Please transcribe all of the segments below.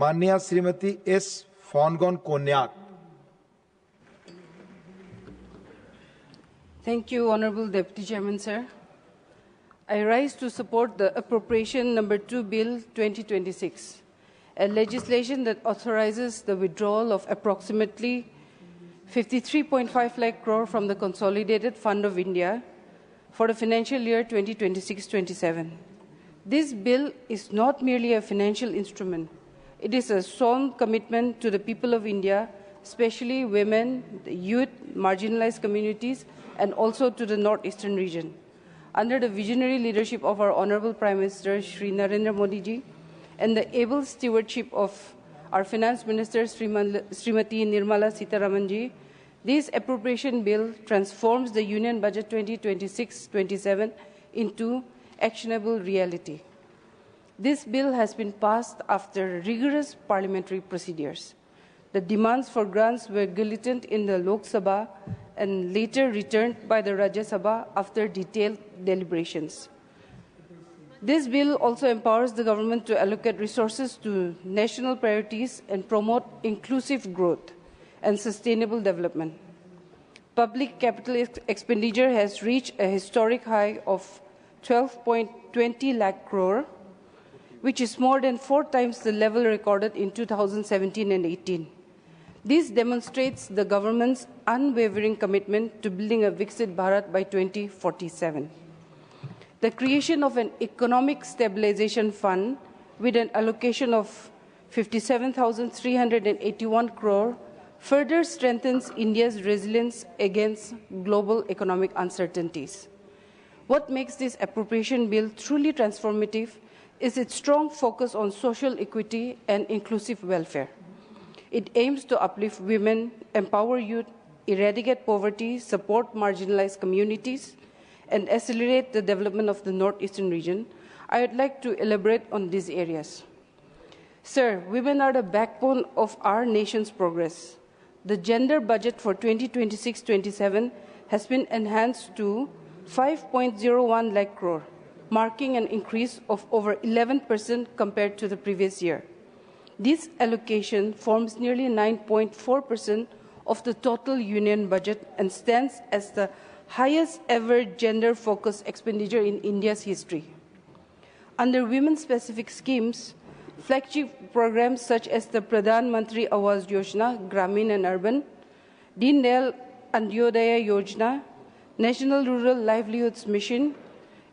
माननीय Shrimati S Fongon Konyak. Thank you, Honorable Deputy Chairman, sir. I rise to support the Appropriation Number 2 Bill 2026, a legislation that authorizes the withdrawal of approximately 53.5 lakh crore from the Consolidated Fund of India for the financial year 2026-27. This bill is not merely a financial instrument. It is a solemn commitment to the people of India, especially women, the youth, marginalized communities, and also to the northeastern region. Under the visionary leadership of our Honorable Prime Minister, Shri Narendra Modi ji, and the able stewardship of our Finance Minister, Srimati Nirmala Sitharaman ji, this appropriation bill transforms the Union Budget 2026-27 into actionable reality. This bill has been passed after rigorous parliamentary procedures. The demands for grants were gilleted in the Lok Sabha and later returned by the Rajya Sabha after detailed deliberations. This bill also empowers the government to allocate resources to national priorities and promote inclusive growth and sustainable development. Public capital expenditure has reached a historic high of 12.20 lakh crore, which is more than 4 times the level recorded in 2017 and 18. This demonstrates the government's unwavering commitment to building a Viksit Bharat by 2047. The creation of an economic stabilization fund with an allocation of 57,381 crore further strengthens India's resilience against global economic uncertainties. What makes this appropriation bill truly transformative is its strong focus on social equity and inclusive welfare. It aims to uplift women, empower youth, eradicate poverty, support marginalized communities, and accelerate the development of the northeastern region. I would like to elaborate on these areas. Sir, women are the backbone of our nation's progress. The gender budget for 2026-27 has been enhanced to 5.01 lakh crore, marking an increase of over 11% compared to the previous year. This allocation forms nearly 9.4% of the total union budget and stands as the highest ever gender-focused expenditure in India's history. Under women-specific schemes, flagship programs such as the Pradhan Mantri Awas Yojana, Gramin and Urban, Deen Dayal Antyodaya Yojana, National Rural Livelihoods Mission,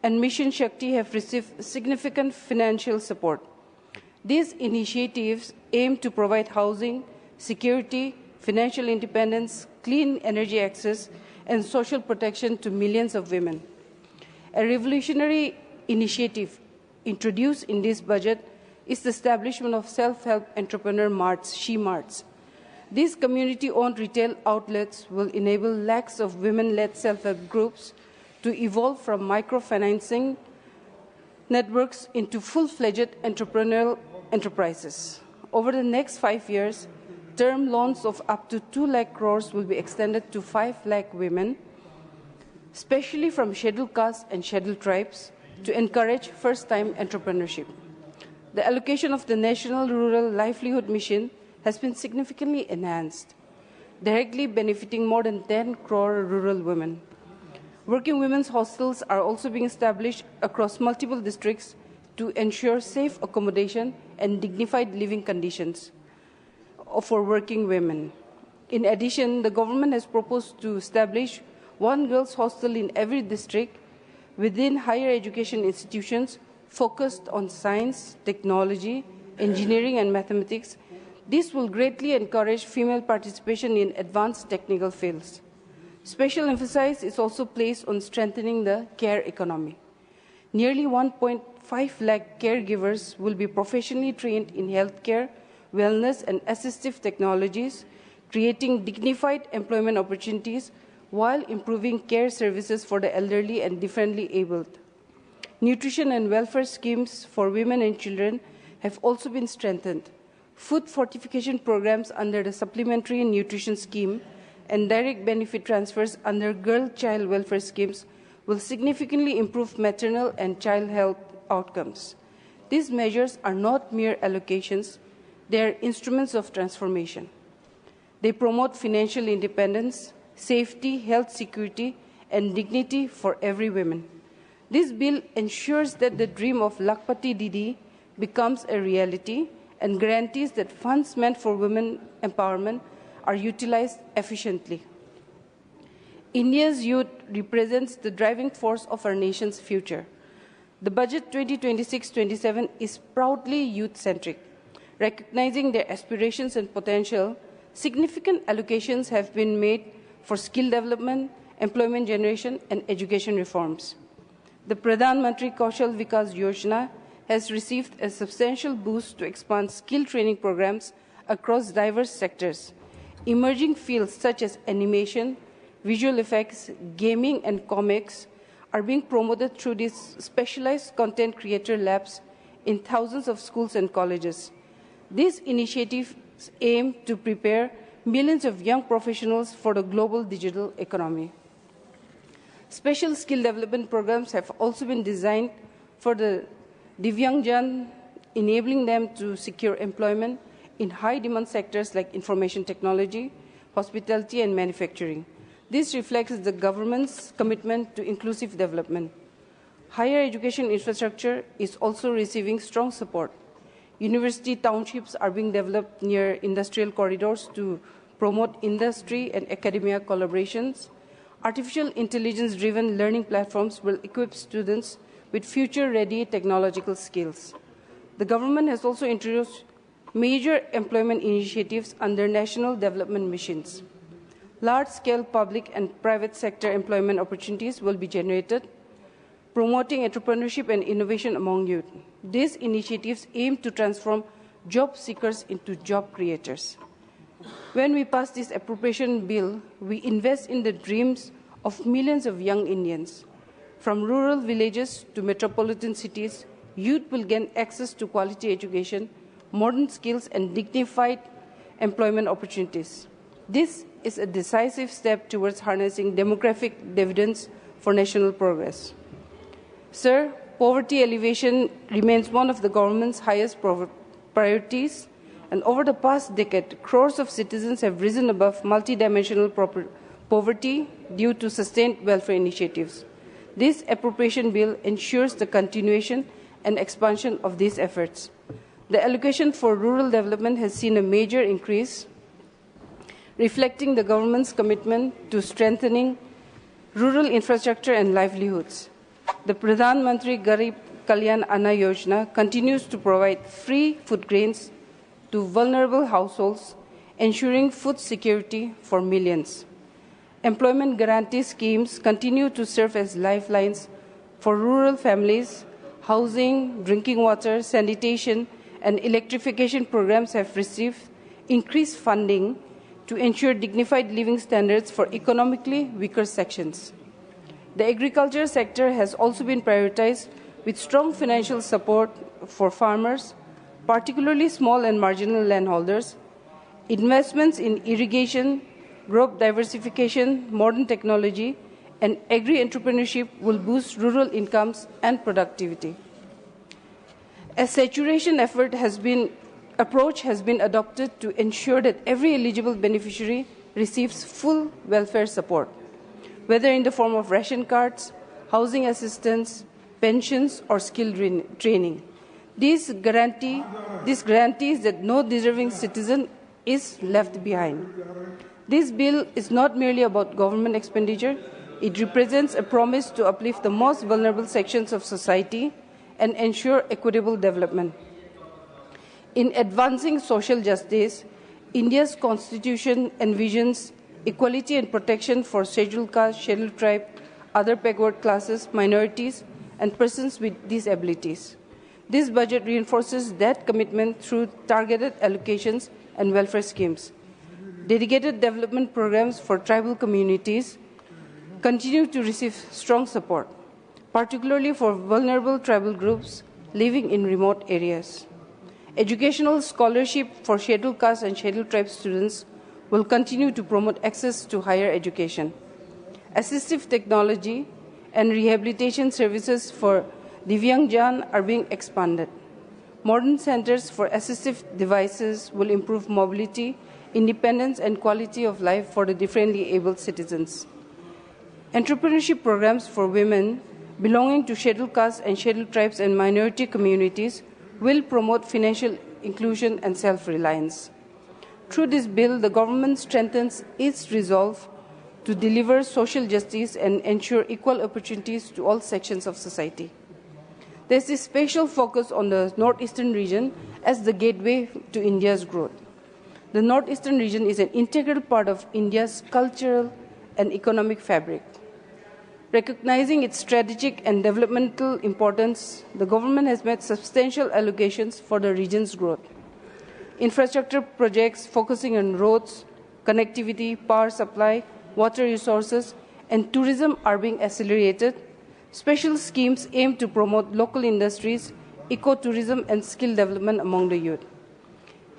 and Mission Shakti have received significant financial support. These initiatives aim to provide housing, security, financial independence, clean energy access, and social protection to millions of women. A revolutionary initiative introduced in this budget is the establishment of self-help entrepreneur marts, She-Marts. These community-owned retail outlets will enable lakhs of women-led self-help groups to evolve from microfinancing networks into full-fledged entrepreneurial enterprises. Over the next 5 years, term loans of up to 2 lakh crores will be extended to 5 lakh women, especially from scheduled castes and scheduled tribes, to encourage first-time entrepreneurship. The allocation of the National Rural Livelihood Mission has been significantly enhanced, directly benefiting more than 10 crore rural women. Working women's hostels are also being established across multiple districts to ensure safe accommodation and dignified living conditions for working women. In addition, the government has proposed to establish one girls' hostel in every district within higher education institutions focused on science, technology, engineering, and mathematics. This will greatly encourage female participation in advanced technical fields. Special emphasis is also placed on strengthening the care economy. Nearly 1.5 lakh caregivers will be professionally trained in healthcare, wellness, and assistive technologies, creating dignified employment opportunities while improving care services for the elderly and differently abled. Nutrition and welfare schemes for women and children have also been strengthened. Food fortification programs under the Supplementary Nutrition Scheme and direct benefit transfers under girl-child welfare schemes will significantly improve maternal and child health outcomes. These measures are not mere allocations. They are instruments of transformation. They promote financial independence, safety, health security, and dignity for every woman. This bill ensures that the dream of Lakhpati Didi becomes a reality and guarantees that funds meant for women empowerment are utilized efficiently. India's youth represents the driving force of our nation's future. The budget 2026-27 is proudly youth-centric. Recognizing their aspirations and potential, significant allocations have been made for skill development, employment generation, and education reforms. The Pradhan Mantri Kaushal Vikas Yojana has received a substantial boost to expand skill training programs across diverse sectors. Emerging fields such as animation, visual effects, gaming, and comics are being promoted through these specialized content creator labs in thousands of schools and colleges. These initiatives aim to prepare millions of young professionals for the global digital economy. Special skill development programs have also been designed for the Divyangjan, enabling them to secure employment in high-demand sectors like information technology, hospitality, and manufacturing. This reflects the government's commitment to inclusive development. Higher education infrastructure is also receiving strong support. University townships are being developed near industrial corridors to promote industry and academia collaborations. Artificial intelligence-driven learning platforms will equip students with future-ready technological skills. The government has also introduced major employment initiatives under national development missions. Large-scale public and private sector employment opportunities will be generated, promoting entrepreneurship and innovation among youth. These initiatives aim to transform job seekers into job creators. When we pass this appropriation bill, we invest in the dreams of millions of young Indians. From rural villages to metropolitan cities, youth will gain access to quality education, modern skills, and dignified employment opportunities. This is a decisive step towards harnessing demographic dividends for national progress. Sir, poverty alleviation remains one of the government's highest priorities, and over the past decade, crores of citizens have risen above multidimensional poverty due to sustained welfare initiatives. This appropriation bill ensures the continuation and expansion of these efforts. The allocation for rural development has seen a major increase, reflecting the government's commitment to strengthening rural infrastructure and livelihoods. The Pradhan Mantri Garib Kalyan Anna Yojana continues to provide free food grains to vulnerable households, ensuring food security for millions. Employment guarantee schemes continue to serve as lifelines for rural families. Housing, drinking water, sanitation, and electrification programs have received increased funding to ensure dignified living standards for economically weaker sections. The agriculture sector has also been prioritized with strong financial support for farmers, particularly small and marginal landholders. Investments in irrigation, crop diversification, modern technology, and agri-entrepreneurship will boost rural incomes and productivity. A saturation approach has been adopted to ensure that every eligible beneficiary receives full welfare support, whether in the form of ration cards, housing assistance, pensions, or skill training. This guarantees that no deserving citizen is left behind. This bill is not merely about government expenditure. It represents a promise to uplift the most vulnerable sections of society and ensure equitable development. In advancing social justice, India's constitution envisions equality and protection for scheduled caste, scheduled tribe, other backward classes, minorities, and persons with disabilities. This budget reinforces that commitment through targeted allocations and welfare schemes. Dedicated development programs for tribal communities continue to receive strong support, particularly for vulnerable tribal groups living in remote areas. Educational scholarship for scheduled caste and scheduled tribe students will continue to promote access to higher education. Assistive technology and rehabilitation services for Divyangjan are being expanded. Modern centers for assistive devices will improve mobility, independence, and quality of life for the differently abled citizens. Entrepreneurship programs for women belonging to scheduled castes and scheduled tribes and minority communities will promote financial inclusion and self-reliance. Through this bill, the government strengthens its resolve to deliver social justice and ensure equal opportunities to all sections of society. There is a special focus on the northeastern region as the gateway to India's growth. The northeastern region is an integral part of India's cultural and economic fabric. Recognizing its strategic and developmental importance, the government has made substantial allocations for the region's growth. Infrastructure projects focusing on roads, connectivity, power supply, water resources, and tourism are being accelerated. Special schemes aim to promote local industries, ecotourism, and skill development among the youth.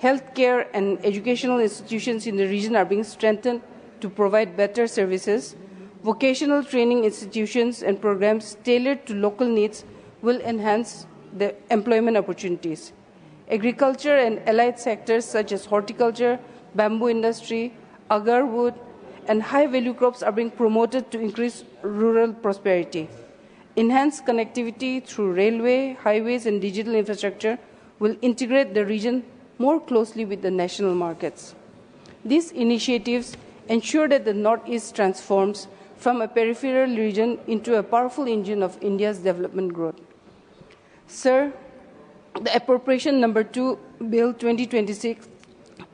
Healthcare and educational institutions in the region are being strengthened to provide better services. Vocational training institutions and programs tailored to local needs will enhance the employment opportunities. Agriculture and allied sectors such as horticulture, bamboo industry, agar wood, and high-value crops are being promoted to increase rural prosperity. Enhanced connectivity through railway, highways, and digital infrastructure will integrate the region more closely with the national markets. These initiatives ensure that the Northeast transforms from a peripheral region into a powerful engine of India's development growth. Sir, the Appropriation Number 2, Bill 2026,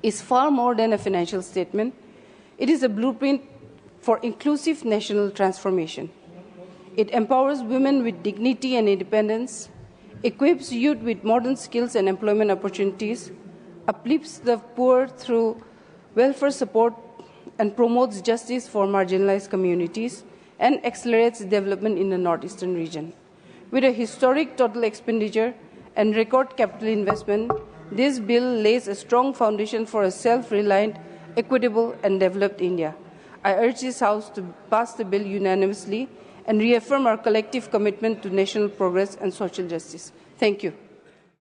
is far more than a financial statement. It is a blueprint for inclusive national transformation. It empowers women with dignity and independence, equips youth with modern skills and employment opportunities, uplifts the poor through welfare support, and promotes justice for marginalized communities, and accelerates development in the northeastern region. With a historic total expenditure and record capital investment, this bill lays a strong foundation for a self-reliant, equitable, and developed India. I urge this House to pass the bill unanimously and reaffirm our collective commitment to national progress and social justice. Thank you.